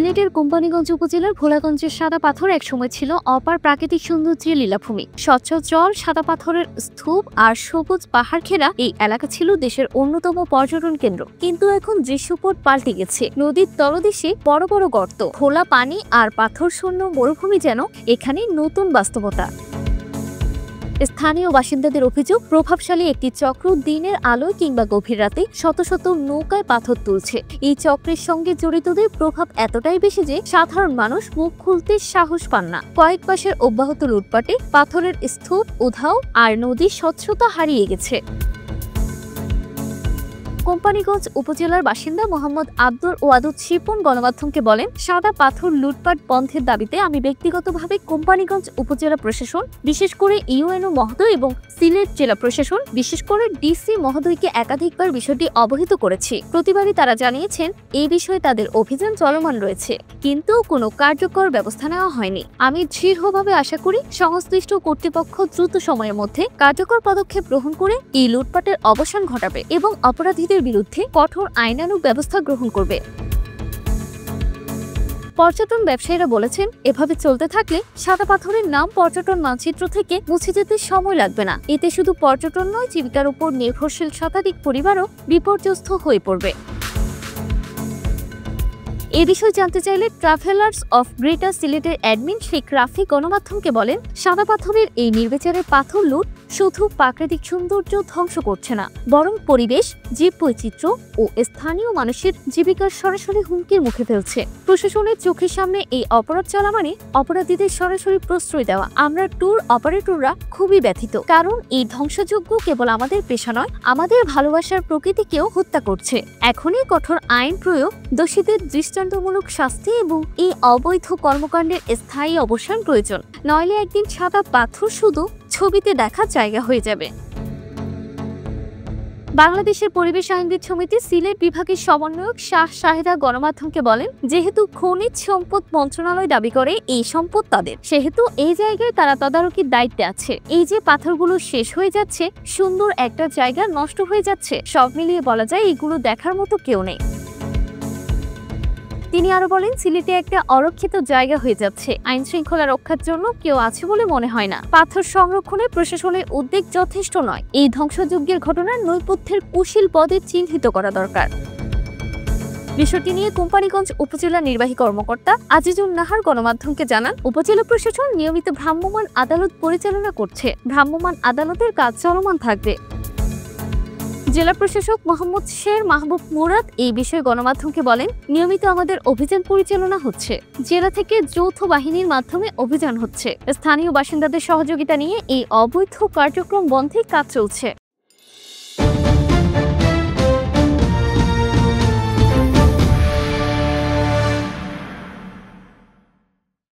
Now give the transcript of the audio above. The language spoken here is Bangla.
সিলেটের কোম্পানীগঞ্জ উপজেলার ভোলাগঞ্জের সাদা পাথর একসময় ছিল অপার প্রাকৃতিক সৌন্দর্যের লীলাভূমি। স্বচ্ছ জল, সাদা পাথরের স্তূপ আর সবুজ পাহাড় ঘেরা এই এলাকা ছিল দেশের অন্যতম পর্যটন কেন্দ্র। কিন্তু এখন দৃশ্যপট পাল্টে গেছে। নদীর তলদেশে বড় বড় গর্ত, খোলা পানি আর পাথর শূন্য মরুভূমি যেন এখানে নতুন বাস্তবতা। স্থানীয় বাসিন্দাদের অভিযোগ, প্রভাবশালী একটি চক্র দিনের আলোয় কিংবা গভীর রাতে শত শত নৌকায় পাথর তুলছে। এই চক্রের সঙ্গে জড়িতদের প্রভাব এতটাই বেশি যে সাধারণ মানুষ মুখ খুলতে সাহস পান না। কয়েক মাসের অব্যাহত লুটপাটে পাথরের স্তূপ উধাও আর নদীর স্বচ্ছতা হারিয়ে গেছে। কোম্পানীগঞ্জ উপজেলার বাসিন্দা মোহাম্মদ আব্দুল ওয়াদুদ শিপন গণমাধ্যমকে বলেন, সাদা পাথর লুটপাট বন্ধের দাবিতে আমি ব্যক্তিগতভাবে কোম্পানীগঞ্জ উপজেলা প্রশাসন, বিশেষ করে ইউএনও মহোদয় এবং সিলেট জেলা প্রশাসন, বিশেষ করে ডিসি মহোদয়কে একাধিকবার বিষয়টি অবহিত করেছি। প্রতিবারই তারা জানিয়েছেন এই বিষয়ে তাদের অভিযান চলমান রয়েছে, কিন্তু কোনো কার্যকর ব্যবস্থা নেওয়া হয়নি। আমি দৃঢ়ভাবে আশা করি সংশ্লিষ্ট কর্তৃপক্ষ দ্রুত সময়ের মধ্যে কার্যকর পদক্ষেপ গ্রহণ করে এই লুটপাটের অবসান ঘটাবে এবং অপরাধীদের বিরুদ্ধে কঠোর আইনানুগ ব্যবস্থা গ্রহণ করবে। পর্যটন ব্যবসায়ীরা বলেছেন, এভাবে চলতে থাকলে সাদা পাথরের নাম পর্যটন মানচিত্র থেকে মুছে যেতে সময় লাগবে না। এতে শুধু পর্যটন নয়, জীবিকার উপর নির্ভরশীল শতাধিক পরিবারও বিপর্যস্ত হয়ে পড়বে। এ বিষয়ে জানতে চাইলে ট্রাভেলার্স অফ গ্রেটার সিলেটের অ্যাডমিন শেখ রাফি গণমাধ্যমকে বলেন, সাদা পাথরের এই নির্বিচারের পাথর লুট শুধু প্রাকৃতিক সৌন্দর্য ধ্বংস করছে না, বরং পরিবেশ, জীববৈচিত্র্য ও স্থানীয় মানুষের জীবিকার সরাসরি হুমকির মুখে ফেলছে। প্রশাসনের চোখের সামনে এই অপরাধ চলা মানে অপরাধীদের সরাসরি প্রশ্রয় দেওয়া। আমরা ট্যুর অপারেটররা খুবই ব্যথিত, কারণ এই ধ্বংসযজ্ঞ কেবল আমাদের পেশা নয়, আমাদের ভালোবাসার প্রকৃতিকেও হত্যা করছে। এখনই কঠোর আইন প্রয়োগ, দোষীদের দৃষ্টান্তমূলক শাস্তি এবং এই অবৈধ কর্মকাণ্ডের স্থায়ী অবসান প্রয়োজন, নইলে একদিন সাদা পাথর শুধু ছবিতে দেখার জায়গা হয়ে যাবে। বাংলাদেশের পরিবেশ আইনবিদ সমিতি সিলেট বিভাগের সমন্বয়ক শাহ শাহেদা গণমাধ্যমকে বলেন, যেহেতু খনিজ সম্পদ মন্ত্রণালয় দাবি করে এই সম্পদ তাদের, সেহেতু এই জায়গায় তারা তদারকির দায়িত্বে আছে। এই যে পাথরগুলো শেষ হয়ে যাচ্ছে, সুন্দর একটা জায়গা নষ্ট হয়ে যাচ্ছে, সব মিলিয়ে বলা যায় এগুলো দেখার মতো কেউ নেই। তিনি আরো বলেন, সিলেটে একটা অরক্ষিত জায়গা হয়ে যাচ্ছে, আইন শৃঙ্খলা রক্ষার জন্য কেউ আছে বলে মনে হয় না। পাথর সংরক্ষণে প্রশাসনের উদ্যোগ যথেষ্ট নয়, এই ধ্বংসযজ্ঞের ঘটনার নৈপথ্যের কুশল পদে চিহ্নিত করা দরকার। বিষয়টি নিয়ে কোম্পানীগঞ্জ উপজেলা নির্বাহী কর্মকর্তা আজিজুল নাহার গণমাধ্যমকে জানান, উপজেলা প্রশাসন নিয়মিত ভ্রাম্যমাণ আদালত পরিচালনা করছে, ভ্রাম্যমাণ আদালতের কাজ চলমান থাকবে। জেলা প্রশাসক মোহাম্মদ শের মাহবুব মুরাদ এই বিষয়ে গণমাধ্যমকে বলেন, নিয়মিত আমাদের অভিযান পরিচালনা হচ্ছে, জেলা থেকে যৌথ বাহিনীর মাধ্যমে অভিযান হচ্ছে, স্থানীয় বাসিন্দাদের সহযোগিতা নিয়ে এই অবৈধ কার্যক্রম বন্ধে কাজ চলছে।